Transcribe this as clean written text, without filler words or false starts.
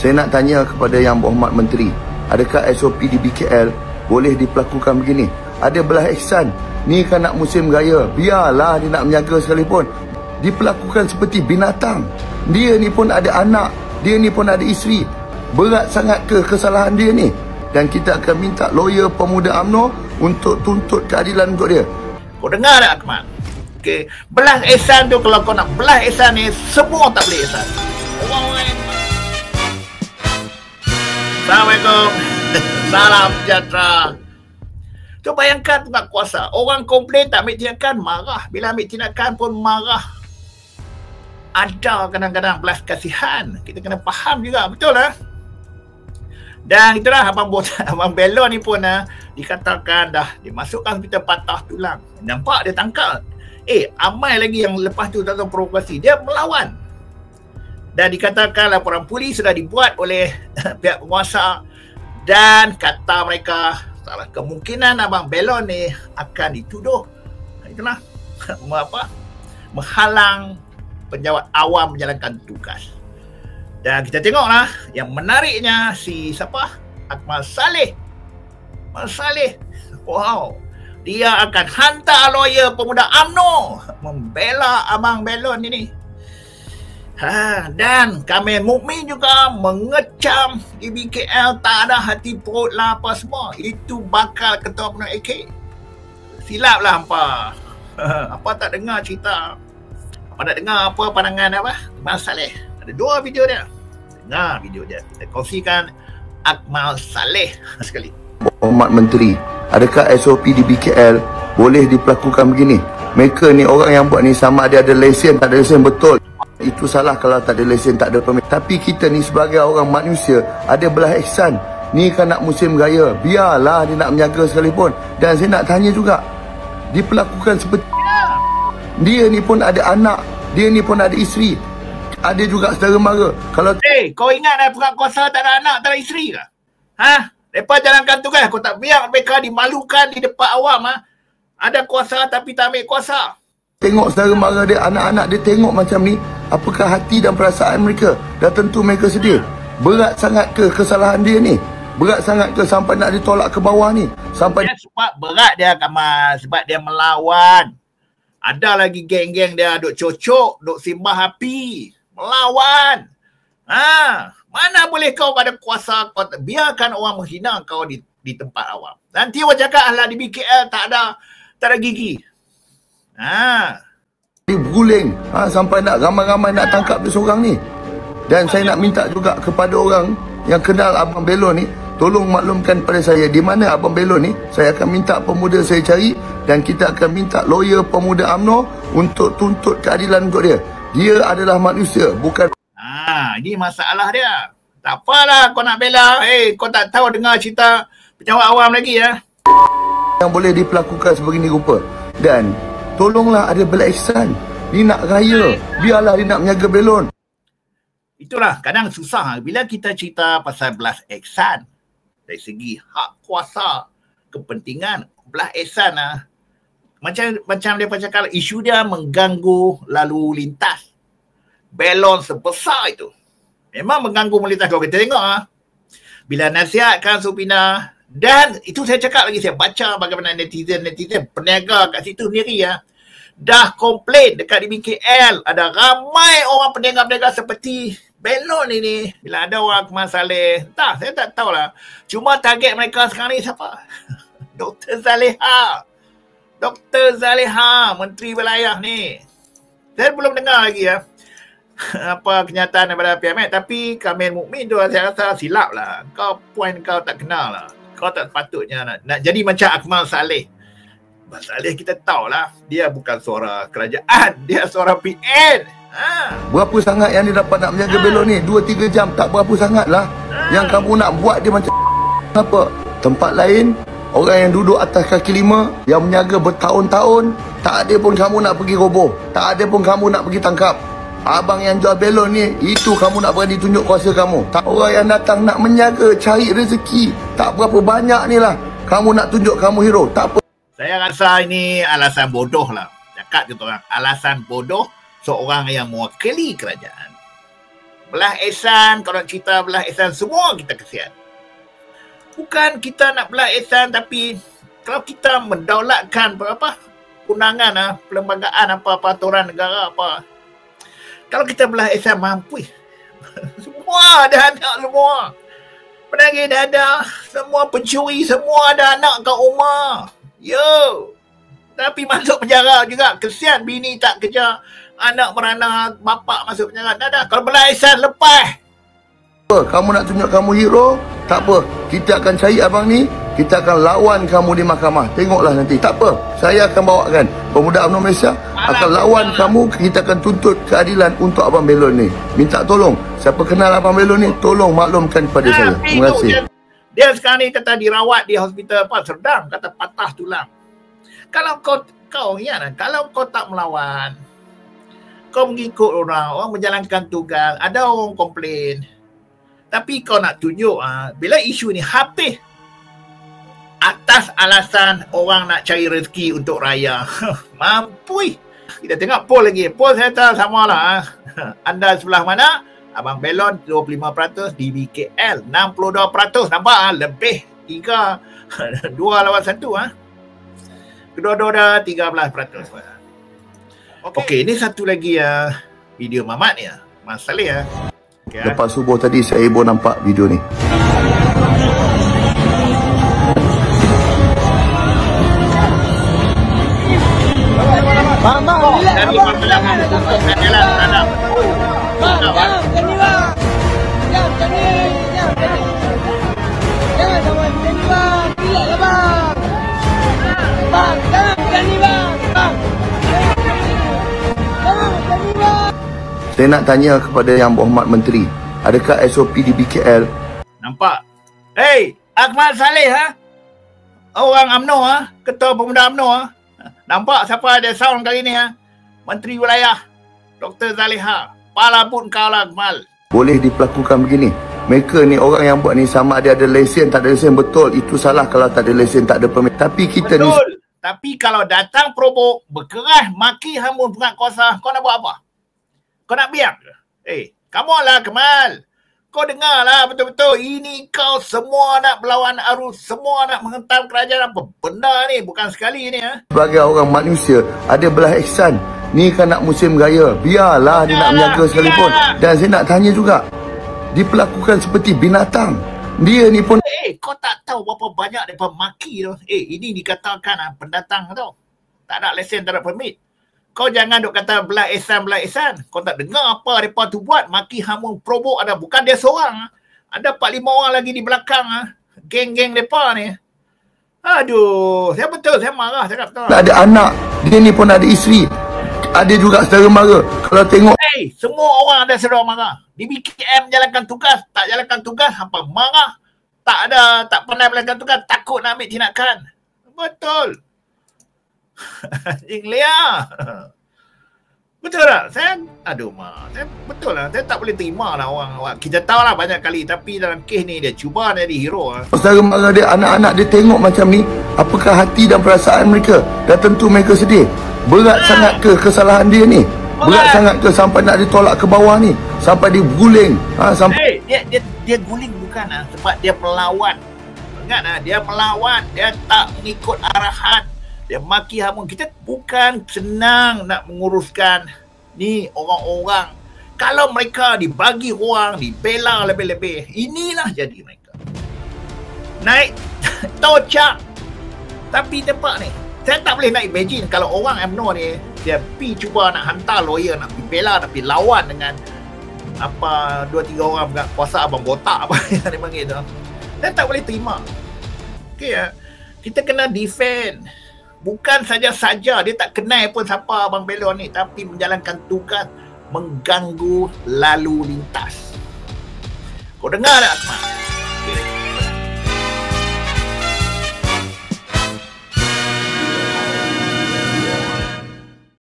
Saya nak tanya kepada Yang Berhormat Menteri, adakah SOP di BKL boleh diperlakukan begini? Ada belah ihsan. Ni kan nak musim raya, biarlah dia nak menjaga sekalipun. Diperlakukan seperti binatang. Dia ni pun ada anak, dia ni pun ada isteri. Berat sangat ke kesalahan dia ni? Dan kita akan minta lawyer pemuda UMNO untuk tuntut keadilan untuk dia. Kau dengar tak, Akmal? Okay. Belah ihsan tu, kalau kau nak belah ihsan ni, semua tak boleh ihsan. Assalamualaikum. Salam sejahtera. So bayangkan tengah kuasa, orang komplain tak ambil tindakan, marah. Bila ambil tindakan pun marah. Ada kadang-kadang belas kasihan. Kita kena faham juga, betul lah. Dan itulah Abang Belon ni pun dikatakan dah dimasukkan hospital patah tulang. Nampak dia tangkal. Amai lagi yang lepas tu datang provokasi. Dia melawan. Dan dikatakan laporan polis sudah dibuat oleh pihak penguasa. Dan kata mereka, salah kemungkinan Abang Belon ni akan dituduh itulah menghalang penjawat awam menjalankan tugas. Dan kita tengoklah yang menariknya si siapa? Akmal Saleh. Wow. Dia akan hantar lawyer pemuda UMNO membela Abang Belon ini. Dan Kamil Mukmin juga mengecam di BKL tak ada hati perut lah apa semua. Itu bakal ketua penuh AK. Silap lah hampa. Apa tak dengar cerita? Apa tak dengar apa pandangan Akmal Saleh? Ada 2 video dia. Dengar video dia. Kita kongsikan Akmal Saleh sekali. Berhormat Menteri, adakah SOP di BKL boleh diperlakukan begini? Mereka ni orang yang buat ni sama ada lesen tak ada lesen, betul. Itu salah kalau tak ada lesen, tak ada permit. Tapi kita ni sebagai orang manusia ada belah ihsan. Ni kan nak musim raya, biarlah dia nak menjaga sekalipun. Dan saya nak tanya juga, diperlakukan seperti dia ni pun ada anak, dia ni pun ada isteri, ada juga saudara mara. Kalau kau ingat pihak kuasa tak ada anak, tak ada isteri ke? Mereka jalankan tugas. Kau tak biar mereka dimalukan di depan awam. Ada kuasa tapi tak ambil kuasa. Tengok saudara mara dia, anak-anak dia tengok macam ni, apakah hati dan perasaan mereka? Dah tentu mereka sedih. Berat sangat ke kesalahan dia ni? Berat sangat ke sampai nak ditolak ke bawah ni? Sampai sebab berat dia, Kamal. Sebab dia melawan. Ada lagi geng-geng dia duk cocok, duk simbah api. Melawan. Mana boleh kau pada kuasa, kau biarkan orang menghina kau di tempat awam. Nanti orang cakap lah di BKL tak ada gigi. Dia berguling sampai nak ramai-ramai nak tangkap dia seorang ni. Dan saya nak minta juga kepada orang yang kenal Abang Belon ni, tolong maklumkan pada saya di mana Abang Belon ni. Saya akan minta pemuda saya cari dan kita akan minta lawyer pemuda UMNO untuk tuntut keadilan untuk dia. Dia adalah manusia, bukan. Ini masalah dia. Tak apalah kau nak bela. Kau tak tahu dengar cerita pejabat awam lagi yang boleh diperlakukan sebegini rupa. Dan tolonglah ada belah ihsan. Ni nak raya, biarlah dia nak menjaga Belon. Itulah kadang susah bila kita cerita pasal belas ihsan dari segi hak kuasa, kepentingan. Belah ihsan macam dia cakap, isu dia mengganggu lalu lintas. Belon sebesar itu memang mengganggu lalu lintas. Kalau kita tengok bila nasihatkan Supina, dan itu saya cakap lagi, saya baca bagaimana netizen peniaga kat situ sendiri dah komplain dekat di BKL. Ada ramai orang peniaga-peniaga seperti Belon ini. Bila ada orang Akmal Saleh, saya tak tahulah. Cuma target mereka sekarang ni siapa? Dr. Zaleha, Menteri Wilayah ni. Saya belum dengar lagi apa kenyataan daripada pihak Met. Tapi Kamil Mukmin tu saya rasa silap lah. Point kau tak kenal lah. Kau tak sepatutnya nak jadi macam Akmal Saleh. Akmal Saleh kita tahulah, dia bukan suara kerajaan, dia suara PN. Berapa sangat yang dia dapat nak menjaga Belon ni? 2-3 jam, tak berapa sangat lah. Yang kamu nak buat dia macam apa? Tempat lain, orang yang duduk atas kaki 5, yang menjaga bertahun-tahun, tak ada pun kamu nak pergi roboh, tak ada pun kamu nak pergi tangkap. Abang yang jual Belon ni, itu kamu nak berani tunjuk kuasa kamu. Tak, orang yang datang nak menjaga, cari rezeki, tak berapa banyak ni lah. Kamu nak tunjuk kamu hero, tak apa. Saya rasa ini alasan bodoh lah. Cakap kita orang, alasan bodoh seorang yang mewakili kerajaan. Belah Ehsan, kalau cerita belah Ehsan, semua kita kesian. Bukan kita nak belah Ehsan, tapi kalau kita mendaulatkan undangan, perlembagaan peraturan negara kalau kita belah Ehsan mampu. Semua ada anak semua. Penagih dada, semua pencuri, semua ada anak kat rumah. Yo. Tapi masuk penjara juga. Kesian bini tak kerja. Anak merana, bapak masuk penjara. Dah. Kalau belah Ehsan, lepas. Kamu nak tunjuk kamu hero? Tak apa. Kita akan cari abang ni. Kita akan lawan kamu di mahkamah. Tengoklah nanti. Tak apa. Saya akan bawakan Pemuda UMNO Malaysia akan lawan kamu. Kita akan tuntut keadilan untuk Abang Belon ni. Minta tolong. Siapa kenal Abang Belon ni, tolong maklumkan kepada saya. Terima kasih. Dia sekarang ni kata dirawat di hospital Serdang. Kata patah tulang. Kalau kau kalau kau tak melawan, kau mengikut orang menjalankan tugas, ada orang komplain. Tapi kau nak tunjuk bila isu ni habis atas alasan orang nak cari rezeki untuk raya. Mampu. Kita tengok poll lagi. Poll saya tahu sama lah. Anda sebelah mana? Abang Belon 25%, DBKL 62%. Nampak lebih 2 lawan 1 Kedua-dua dah 13%. Okey, ini satu lagi video Mamat ni Mas Saleh Okay, lepas subuh tadi saya ibu nampak video ni. Saya nak tanya kepada Yang Berhormat Menteri, adakah SOP di BKL? Nampak? Hey, Ahmad Saleh orang UMNO Ketua Pemuda UMNO Nampak siapa ada sound kali ni Menteri Wilayah Dr. Zaliha. Pala pun kau lah Akmal. Boleh diperlakukan begini. Mereka ni orang yang buat ni sama ada lesen tak ada lesen, betul. Itu salah kalau tak ada lesen, tak ada permit. Tapi kita betul. Tapi kalau datang probok, berkeras, maki hamun penguatkuasa, kau nak buat apa? Kau nak biar ke? Come on lah Kemal. Kau dengar lah betul-betul. Ini kau semua nak berlawan arus. Semua nak menghentam kerajaan. Apa benda ni? Bukan sekali ni. Sebagai orang manusia, ada belah ihsan. Ni kan nak musim raya. Biarlah dia nak menjaga sekalipun. Dan saya nak tanya juga. Diperlakukan seperti binatang. Dia ni pun... kau tak tahu berapa banyak mereka maki tu. Ini dikatakan pendatang tau. Tak ada lesen, tak ada permit. Kau jangan duk kata belah ihsan. Kau tak dengar apa mereka tu buat. Maki hamun probok ada. Bukan dia seorang. Ada 4-5 orang lagi di belakang. Geng-geng mereka ni. Aduh. Saya betul. Saya marah. Saya kata. Ada anak. Dia ni pun ada isteri. Ada juga saudara mara. Kalau tengok. Semua orang ada saudara mara. Di BKM jalankan tugas. Tak jalankan tugas. Hampa marah. Tak pernah jalankan tugas. Takut nak ambil tindakan. Betul. Inglia. Betul tak? Saya betul lah. Saya tak boleh terima lah orang. Kita tahu lah banyak kali. Tapi dalam kes ni dia cuba jadi hero. Saudara mara dia, anak-anak dia tengok macam ni. Apakah hati dan perasaan mereka? Dan tentu mereka sedih. Berat sangat ke kesalahan dia ni? Berat sangat ke sampai nak ditolak ke bawah ni? Sampai dia guling. Sampai dia guling bukan sebab dia melawan. Ingat dia melawan. Dia tak mengikut arahan. Dia maki hamun. Kita bukan senang nak menguruskan ni orang-orang. Kalau mereka dibagi ruang, dibela lebih-lebih, inilah jadi mereka. Naik tocak. Tapi tempat ni, saya tak boleh nak imagine kalau orang UMNO ni, dia pergi cuba nak hantar lawyer, nak pergi bela, nak pergi lawan dengan 2-3 orang kuasa abang botak apa yang dia panggil tu. Saya tak boleh terima. Kita kena defend. Bukan saja-saja dia tak kenal pun siapa Abang Belon ni, tapi menjalankan tugas mengganggu lalu lintas. Kau dengar tak Akmal?